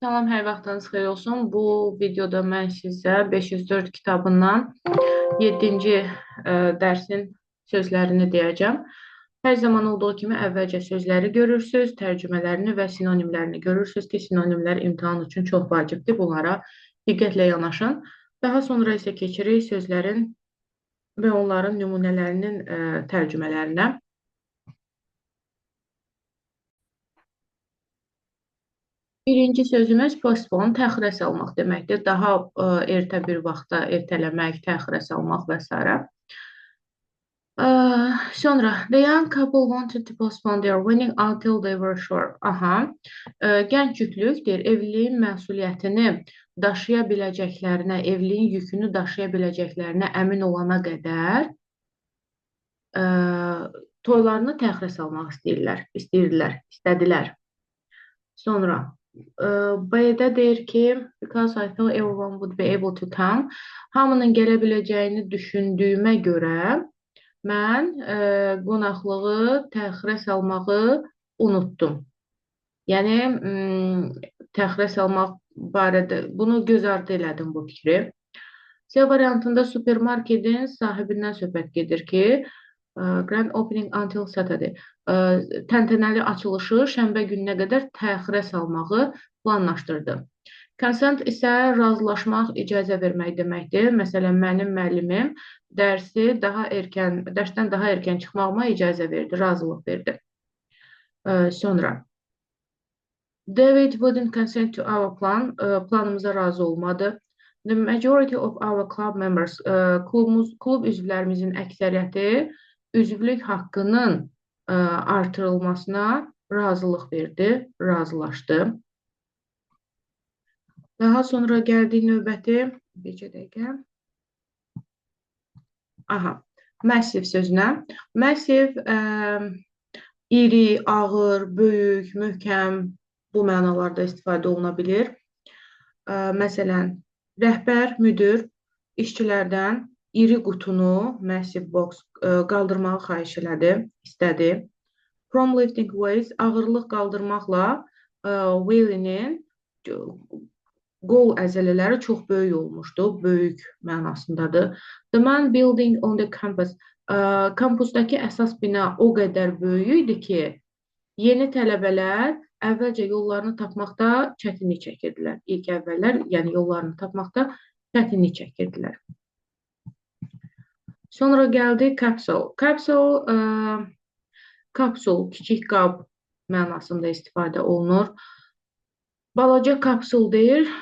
Salam, hər vaxtınız xeyir olsun. Bu videoda mən sizə 504 kitabından 7-ci dərsin sözlərini deyəcəm. Hər zaman olduğu kimi əvvəlcə sözləri görürsüz, tərcümələrini və sinonimlərini görürsüz ki, sinonimlər imtahan üçün çox vacibdir. Bunlara diqqətlə yanaşın. Daha sonra isə keçirik sözlərin və onların nümunələrinin tərcümələrinə. Birinci sözümüz postpone, təxirə salmaq deməkdir. Daha ertə bir vaxta ertələmək, təxirə salmaq və s. Sonra, the young couple wanted to postpone their wedding until they were sure. Gənc cütlük deyir, evliliyin məsuliyyətini daşıya biləcəklərinə, evliliyin yükünü daşıya biləcəklərinə əmin olana qədər toylarını təxirə salmaq istədilər. Sonra, B-də deyir ki, because I thought everyone would be able to come, hamının gələ biləcəyini düşündüyümə görə mən qonaqlığı təxirə salmağı unutdum. Yəni, təxirə salmaq barədə bunu göz ardı elədim bu fikri. C variantında supermarketin sahibindən söhbət gedir ki, grand opening until Saturday. Təntənəli açılışı şənbə gününə qədər təxirə salmağı planlaşdırdı. Consent isə razılaşmaq, icazə vermək deməkdir. Məsələn, mənim müəllimim dərsdən daha erkən çıxmağıma icazə verdi, razılıq verdi. Sonra, David wouldn't consent to our plan. Planımıza razı olmadı. The majority of our club members, klub üzvlərimizin əksəriyyəti üzvlük haqqının artırılmasına razılıq verdi, razılaşdı. Daha sonra gəldik növbəti, bir dəqiqə. Massive sözünə. Massive, iri, ağır, böyük, möhkəm, bu mənalarda istifadə oluna bilir. Məsələn, rəhbər, müdür işçilərdən iri qutunu, massive box, qaldırmağı xahiş elədi, istədi. From lifting weights, ağırlıq qaldırmaqla wheelinin qol əzələləri çox böyük olmuşdu, böyük mənasındadır. The man building on the campus, kampusdakı əsas bina o qədər böyük idi ki, yeni tələbələr əvvəlcə yollarını tapmaqda çətinlik çəkirdilər. İlk əvvəllər, yəni yollarını tapmaqda çətinlik çəkirdilər. Sonra gəldi capsule. Capsule, kapsul, kiçik qab mənasında istifadə olunur. Balaca kapsul deyir,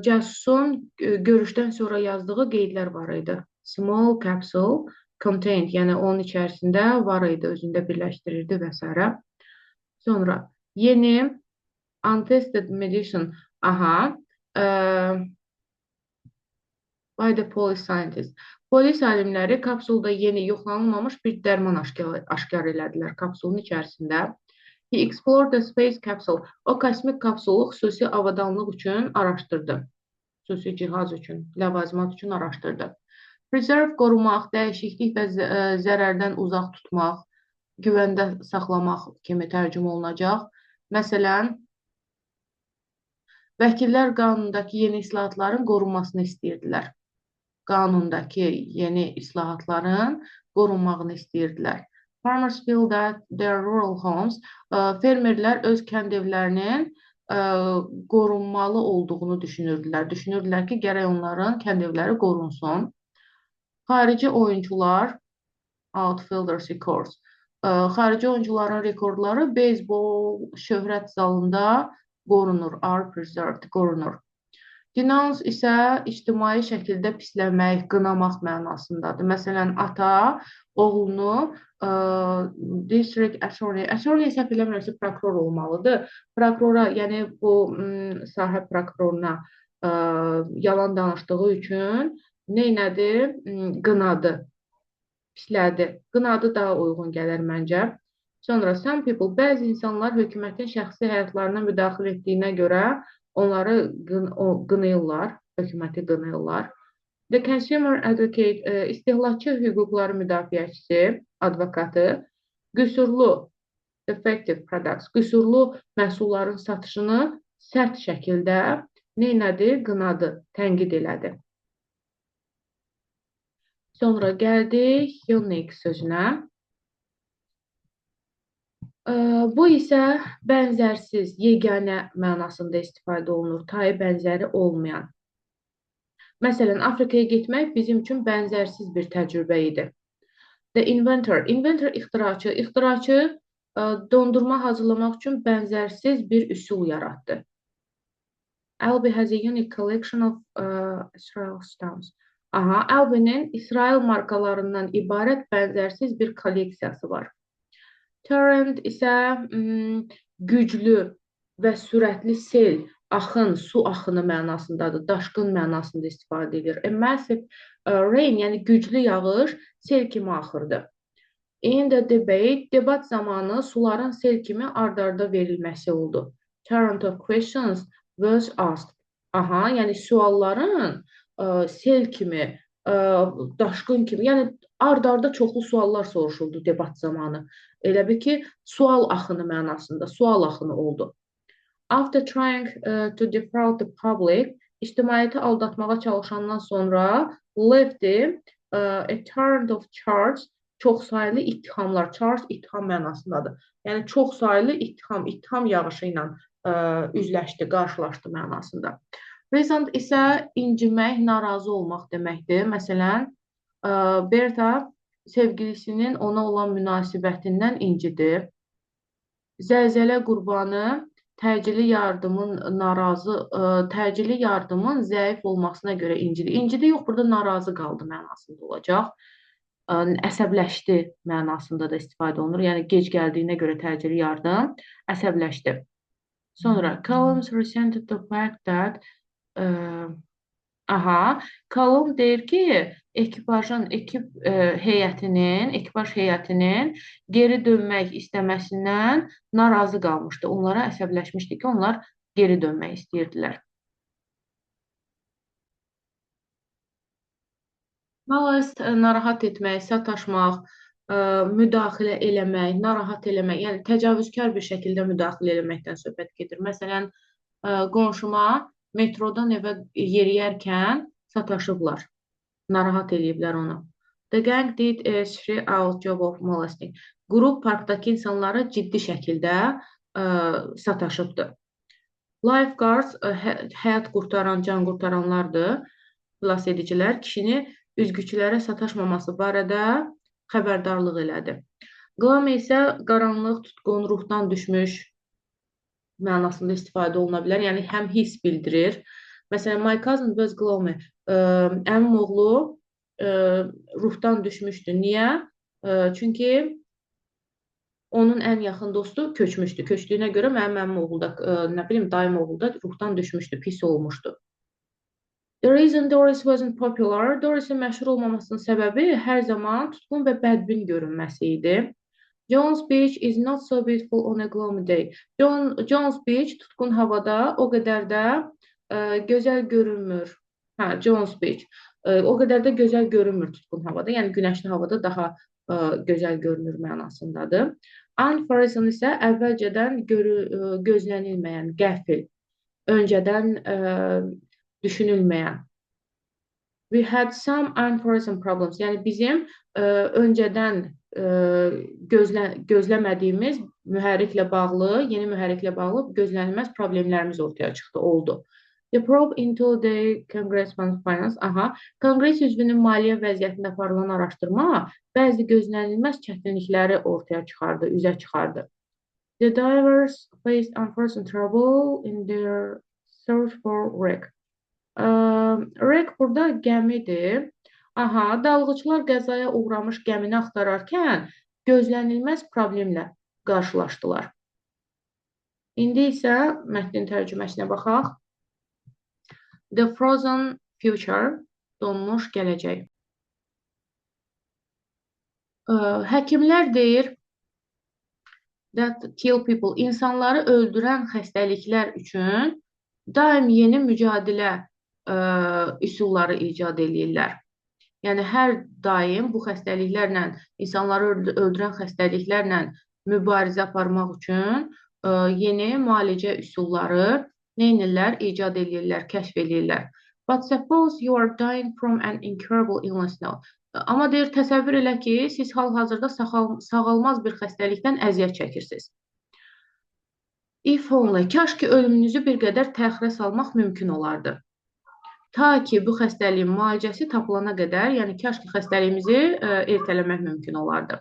cəsusun görüşdən sonra yazdığı qeydlər var idi. Small capsule contained, yəni onun içərisində var idi, özündə birləşdirirdi və s. Sonra, yeni untested medicine, by the police scientist. Polis alimləri kapsulda yeni yoxlanılmamış bir dərman aşkar elədilər kapsulun içərisində. He explored the space capsule. O kosmik kapsulu xüsusi avadanlıq üçün araşdırdı. Xüsusi cihaz üçün, ləvazimat üçün araşdırdı. Preserve, qorumaq, dəyişiklik və zərərdən uzaq tutmaq, güvəndə saxlamaq kimi tərcümə olunacaq. Məsələn, vəkillər qanundakı yeni islahatların qorunmasını istəyirdilər. Qanundakı yeni islahatların qorunmağını istəyirdilər. Farmers feel that their rural homes, fermerlər öz kənd evlərinin qorunmalı olduğunu düşünürdülər. Düşünürdülər ki, gərək onların kənd evləri qorunsun. Xarici oyuncular, outfielders records, xarici oyuncuların rekordları beyzbol şöhrət zalında qorunur, are preserved, qorunur. Denounce isə ictimai şəkildə pisləmək, qınamaq mənasındadır. Məsələn, ata oğlunu district attorney səhv eləmirəmsə prokuror olmalıdır. Prokurora, yəni bu sahə prokuroruna yalan danışdığı üçün neynədi? Qınadı, pislədi. Qınadı daha uyğun gəlir məncə. Sonra, some people, bəzi insanlar hökumətin şəxsi həyatlarına müdaxilə etdiyinə görə onları qınayırlar, hökuməti qınayırlar. The consumer advocate, istehlakçı hüquqları müdafiəçisi, advokatı, qüsurlu, defective products, qüsurlu məhsulların satışını sərt şəkildə neynədi? Qınadı, tənqid elədi. Sonra gəldik unique sözünə. Bu isə bənzərsiz, yeganə mənasında istifadə olunur. Tayı bənzəri olmayan. Məsələn, Afrikaya getmək bizim üçün bənzərsiz bir təcrübə idi. The inventor. Inventor ixtiraçı. İxtiraçı dondurma hazırlamaq üçün bənzərsiz bir üsul yaratdı. Albi has a unique collection of Israel stamps. Aha, Albi'nin İsrail markalarından ibarət bənzərsiz bir kolleksiyası var. Torrent isə güclü və sürətli sel, axın, su axını mənasındadır, daşqın mənasında istifadə edilir. A massive rain, yəni güclü yağış sel kimi axırdı. In the debate, debat zamanı suların sel kimi ard-arda verilməsi oldu. Torrent of questions was asked. Aha, yəni sualların sel kimi, daşqın kimi, yəni ard-arda çoxlu suallar soruşuldu debat zamanı. Elə bil ki, sual axını mənasında, sual axını oldu. After trying to defraud the public, ictimaiyyəti aldatmağa çalışandan sonra Lefty a torrent of charges, çoxsaylı ittihamlar, charge ittiham mənasındadır. Yəni çoxsaylı ittiham yağışı ilə üzləşdi, qarşılaşdı mənasında. Resent isə incimək, narazı olmaq deməkdir. Məsələn, Berta sevgilisinin ona olan münasibətindən incidir. Zəlzələ qurbanı təcili yardımın zəif olmasına görə incidi. İncidi yox, burada narazı qaldı mənasında olacaq. Əsəbləşdi mənasında da istifadə olunur. Yəni gec gəldiyinə görə təcili yardım əsəbləşdi. Sonra Collins resented the fact that Column deyir ki, ekipaj heyətinin geri dönmək istəməsindən narazı qalmışdı. Onlara əsəbləşmişdi ki, onlar geri dönmək istəyirdilər. Molest, narahat etmək, sataşmaq, müdaxilə eləmək, narahat eləmək, yəni təcavüzkar bir şəkildə müdaxilə eləməkdən söhbət gedir. Məsələn, qonşuma metrodan evə yeriyərkən sataşıblar, narahat eləyiblər onu. The gang did a three-out job of molesting. Qrup parkdakı insanları ciddi şəkildə sataşıbdı. Lifeguards, həyat qurtaran, can qurtaranlardır, xilas edicilər, kişini üzgüçülərə sataşmaması barədə xəbərdarlıq elədi. Gloomy isə qaranlıq, tutqun, ruhdan düşmüş mənasında istifadə oluna bilər. Yəni, həm his bildirir. Məsələn, my cousin was gloomy. Əmim oğlu ruhdan düşmüşdü. Niyə? Çünki onun ən yaxın dostu köçmüşdü. Köçdüyünə görə mənim əmim oğlu da, nə bilim, dayım oğlu da ruhdan düşmüşdü, pis olmuşdu. The reason Doris wasn't popular, Doris'in məşhur olmamasının səbəbi hər zaman tutqun və bədbin görünməsi idi. Jones Beach is not so beautiful on a gloomy day. Jones Beach tutqun havada o qədər də gözəl görünmür. Jones Beach. O qədər də gözəl görünmür tutqun havada. Yəni günəşli havada daha gözəl görünür mənasındadır. Unforeseen isə əvvəlcədən gözlənilməyən, qəfil, öncədən düşünülməyən. We had some unforeseen problems. Yəni bizim öncədən gözləmədiyimiz mühərriklə bağlı, yeni mühərriklə bağlı gözlənilməz problemlərimiz ortaya çıxdı, oldu. The probe into the Congressman's finance. Konqres üzvünün maliyyə vəziyyətində aparılan araşdırma bəzi gözlənilməz çətinlikləri ortaya çıxardı, üzə çıxardı. The divers faced unforeseen trouble in their search for wreck. Wreck burada gəmidir. Dalğıçlar qəzaya uğramış gəmini axtararkən gözlənilməz problemlə qarşılaşdılar. İndi isə mətnin tərcüməsinə baxaq. The frozen future, donmuş gələcək. Həkimlər deyir that kill people, insanları öldürən xəstəliklər üçün daim yeni mücadilə üsulları icad edirlər. Yəni, hər daim bu xəstəliklərlə, insanları öldürən xəstəliklərlə mübarizə aparmaq üçün yeni müalicə üsulları Neynirlər? İcad eləyirlər, kəşf eləyirlər. But suppose you are dying from an incurable illness now. Amma deyir, təsəvvür elə ki, siz hal-hazırda sağalmaz bir xəstəlikdən əziyyət çəkirsiniz. If only, kaş ki ölümünüzü bir qədər təxirə salmaq mümkün olardı. Ta ki bu xəstəliyin müalicəsi tapılana qədər, yəni kaş ki xəstəliyimizi ertələmək mümkün olardı.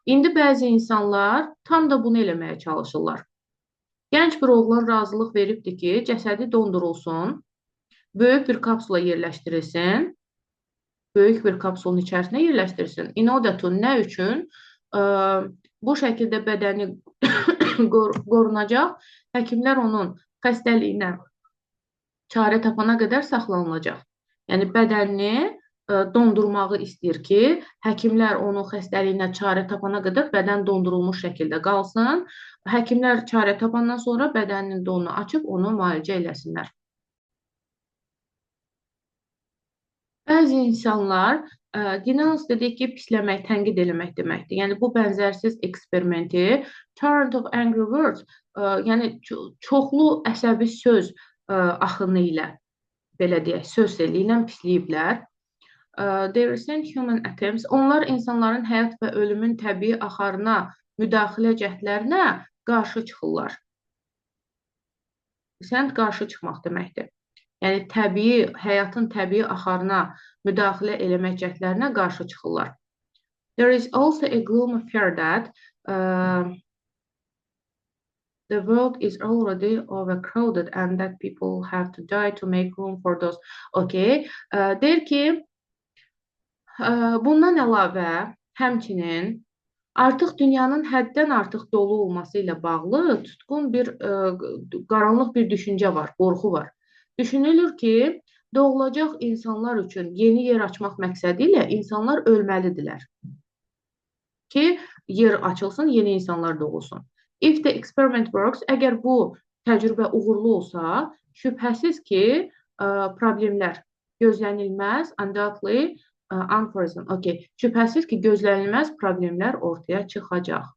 İndi bəzi insanlar tam da bunu eləməyə çalışırlar. Gənc bir oğlan razılıq veribdir ki, cəsədi dondurulsun, böyük bir kapsula yerləşdirilsin, böyük bir kapsulun içərisinə yerləşdirilsin. In order to, nə üçün? Bu şəkildə bədəni qorunacaq, həkimlər onun xəstəliyinə çarə tapana qədər saxlanılacaq. Yəni, bədənini dondurmağı istəyir ki, həkimlər onun xəstəliyinə çarə tapana qədər bədən dondurulmuş şəkildə qalsın. Həkimlər çarə tapandan sonra bədəninin donunu açıb onu müalicə eləsinlər. Bəzi insanlar, denounce dedik ki, pisləmək, tənqid eləmək deməkdir. Yəni, bu bənzərsiz eksperimenti torrent of angry words, yəni çoxlu əsəbi söz axını ilə, belə deyək, söz eli ilə pisləyiblər. They resent human attempts. Onlar insanların həyat və ölümün təbii axarına, müdaxilə cəhdlərinə qarşı çıxırlar. Resent qarşı çıxmaq deməkdir. Yəni təbii, həyatın təbii axarına müdaxilə eləmək cəhdlərinə qarşı çıxırlar. There is also a gloomy fear that the world is already overcrowded and that people have to die to make room for those. Okay. Deyir ki, bundan əlavə, həmçinin artıq dünyanın həddən artıq dolu olması ilə bağlı tutqun bir qaranlıq bir düşüncə var, qorxu var. Düşünülür ki, doğulacaq insanlar üçün yeni yer açmaq məqsədi ilə insanlar ölməlidirlər. Ki, yer açılsın, yeni insanlar doğulsun. If the experiment works, əgər bu təcrübə uğurlu olsa, şübhəsiz ki, problemlər gözlənilməz, undoubtedly, unforeseen. Okay. Şübhəsiz ki, gözlənilməz problemlər ortaya çıxacaq.